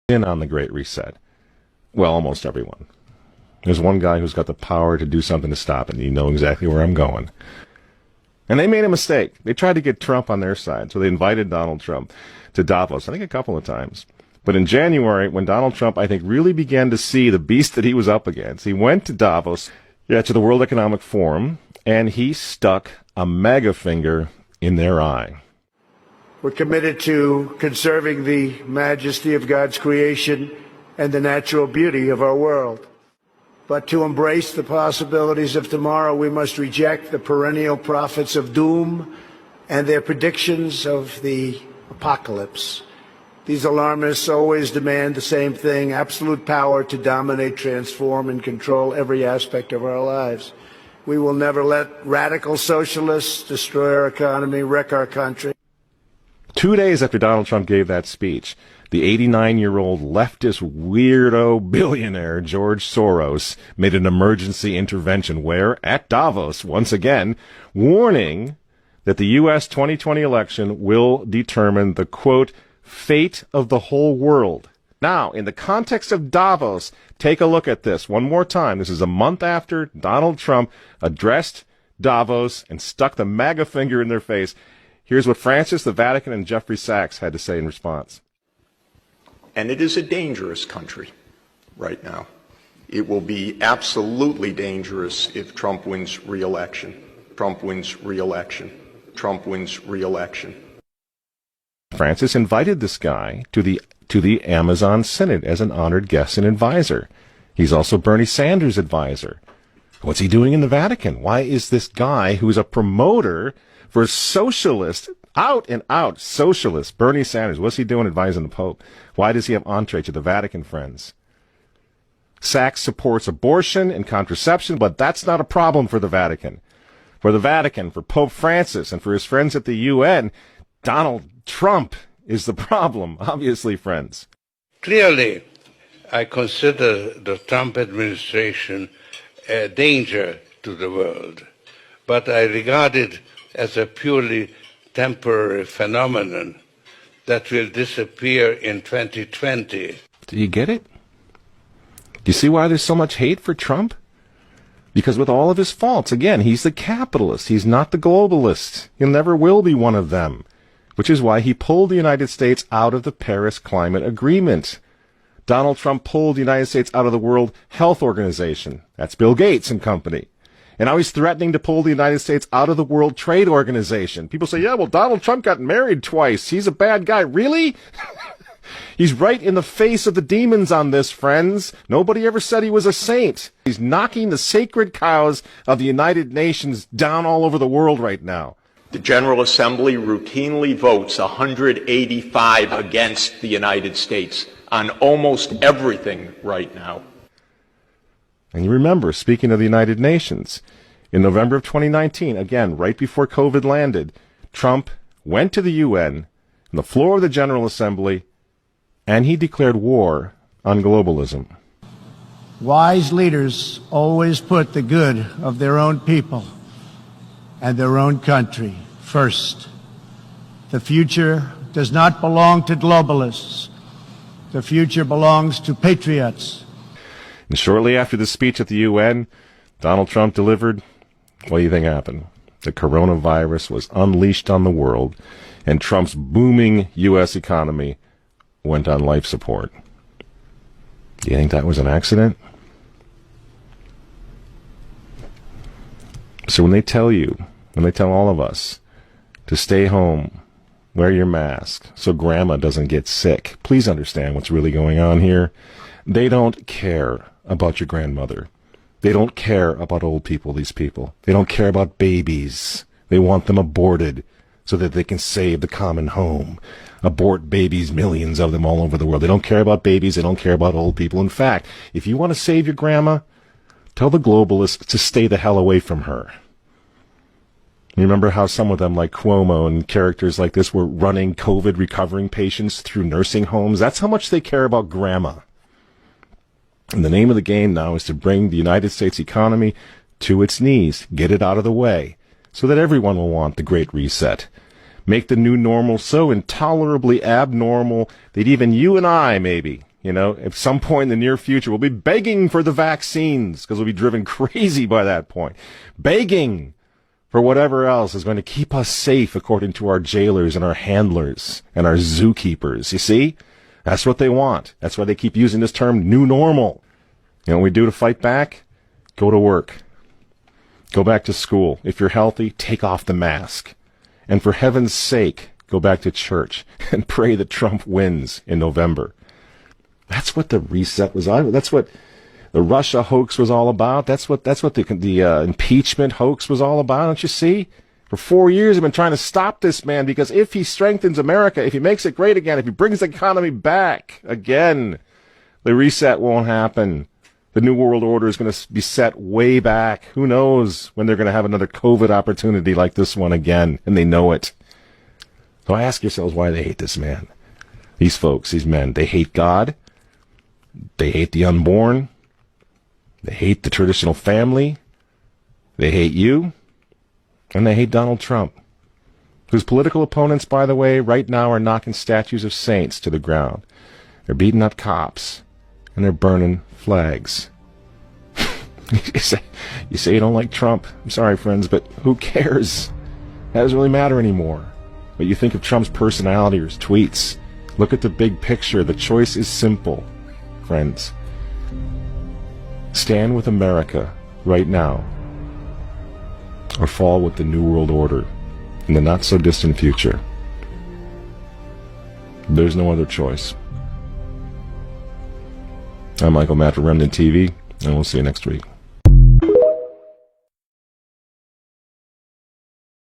in on the Great Reset. Well, almost everyone. There's one guy who's got the power to do something to stop it, and you know exactly where I'm going. And they made a mistake. They tried to get Trump on their side, so they invited Donald Trump to Davos, I think a couple of times. But in January, when Donald Trump, I think, really began to see the beast that he was up against, he went to Davos, to the World Economic Forum, and he stuck a mega finger in their eye. We're committed to conserving the majesty of God's creation and the natural beauty of our world. But to embrace the possibilities of tomorrow, we must reject the perennial prophets of doom and their predictions of the apocalypse. These alarmists always demand the same thing: absolute power to dominate, transform, and control every aspect of our lives. We will never let radical socialists destroy our economy, wreck our country. 2 days after Donald Trump gave that speech, the 89-year-old leftist weirdo billionaire George Soros made an emergency intervention where, at Davos, once again, warning that the U.S. 2020 election will determine the, quote, fate of the whole world. Now, in the context of Davos, take a look at this one more time. This is a month after Donald Trump addressed Davos and stuck the MAGA finger in their face. Here's what Francis, the Vatican, and Jeffrey Sachs had to say in response. And it is a dangerous country right now. It will be absolutely dangerous if Trump wins re-election. Trump wins re-election. Trump wins re-election. Francis invited this guy to the Amazon Synod as an honored guest and advisor. He's also Bernie Sanders' advisor. What's he doing in the Vatican? Why is this guy who's a promoter for socialist, out and out socialist, Bernie Sanders, what's he doing advising the Pope? Why does he have entree to the Vatican, friends? Sachs supports abortion and contraception, but that's not a problem for the Vatican. For the Vatican, for Pope Francis, and for his friends at the UN, Donald Trump is the problem, obviously, friends. Clearly, I consider the Trump administration a danger to the world, but I regard it as a purely temporary phenomenon that will disappear in 2020. Do you get it? Do you see why there's so much hate for Trump? Because with all of his faults, again, he's the capitalist. He's not the globalist. He never will be one of them, which is why he pulled the United States out of the Paris Climate Agreement. Donald Trump pulled the United States out of the World Health Organization. That's Bill Gates and company. And now he's threatening to pull the United States out of the World Trade Organization. People say, yeah, well, Donald Trump got married twice. He's a bad guy. Really? He's right in the face of the demons on this, friends. Nobody ever said he was a saint. He's knocking the sacred cows of the United Nations down all over the world right now. The General Assembly routinely votes 185 against the United States on almost everything right now. And you remember, speaking of the United Nations, in November of 2019, again, right before COVID landed, Trump went to the UN, on the floor of the General Assembly, and he declared war on globalism. Wise leaders always put the good of their own people and their own country first. The future does not belong to globalists. The future belongs to patriots. And shortly after the speech at the UN, Donald Trump delivered, what do you think happened? The coronavirus was unleashed on the world, and Trump's booming U.S. economy went on life support. Do you think that was an accident? So when they tell all of us to stay home, wear your mask so grandma doesn't get sick, please understand what's really going on here. They don't care about your grandmother. They don't care about old people, these people. They don't care about babies. They want them aborted so that they can save the common home. Abort babies, millions of them all over the world. They don't care about babies. They don't care about old people. In fact, if you want to save your grandma, tell the globalists to stay the hell away from her. You remember how some of them, like Cuomo and characters like this, were running COVID recovering patients through nursing homes? That's how much they care about grandma. And the name of the game now is to bring the United States economy to its knees, get it out of the way, so that everyone will want the Great Reset. Make the new normal so intolerably abnormal that even you and I, maybe, At some point in the near future, we'll be begging for the vaccines because we'll be driven crazy by that point. Begging for whatever else is going to keep us safe according to our jailers and our handlers and our zookeepers. You see? That's what they want. That's why they keep using this term new normal. What we do to fight back? Go to work. Go back to school. If you're healthy, take off the mask. And for heaven's sake, go back to church and pray that Trump wins in November. That's what the reset was all. That's what the Russia hoax was all about. That's what the impeachment hoax was all about. Don't you see? For 4 years, I've been trying to stop this man because if he strengthens America, if he makes it great again, if he brings the economy back again, the reset won't happen. The New World Order is going to be set way back. Who knows when they're going to have another COVID opportunity like this one again, and they know it. So ask yourselves why they hate this man. These folks, these men, they hate God. They hate the unborn. They hate the traditional family. They hate you. And they hate Donald Trump, whose political opponents, by the way, right now are knocking statues of saints to the ground. They're beating up cops, and they're burning flags. You say you don't like Trump. I'm sorry, friends, but who cares? That doesn't really matter anymore. But you think of Trump's personality or his tweets. Look at the big picture. The choice is simple, friends. Stand with America right now, or fall with the New World Order in the not-so-distant future. There's no other choice. I'm Michael Matt for Remnant TV, and we'll see you next week.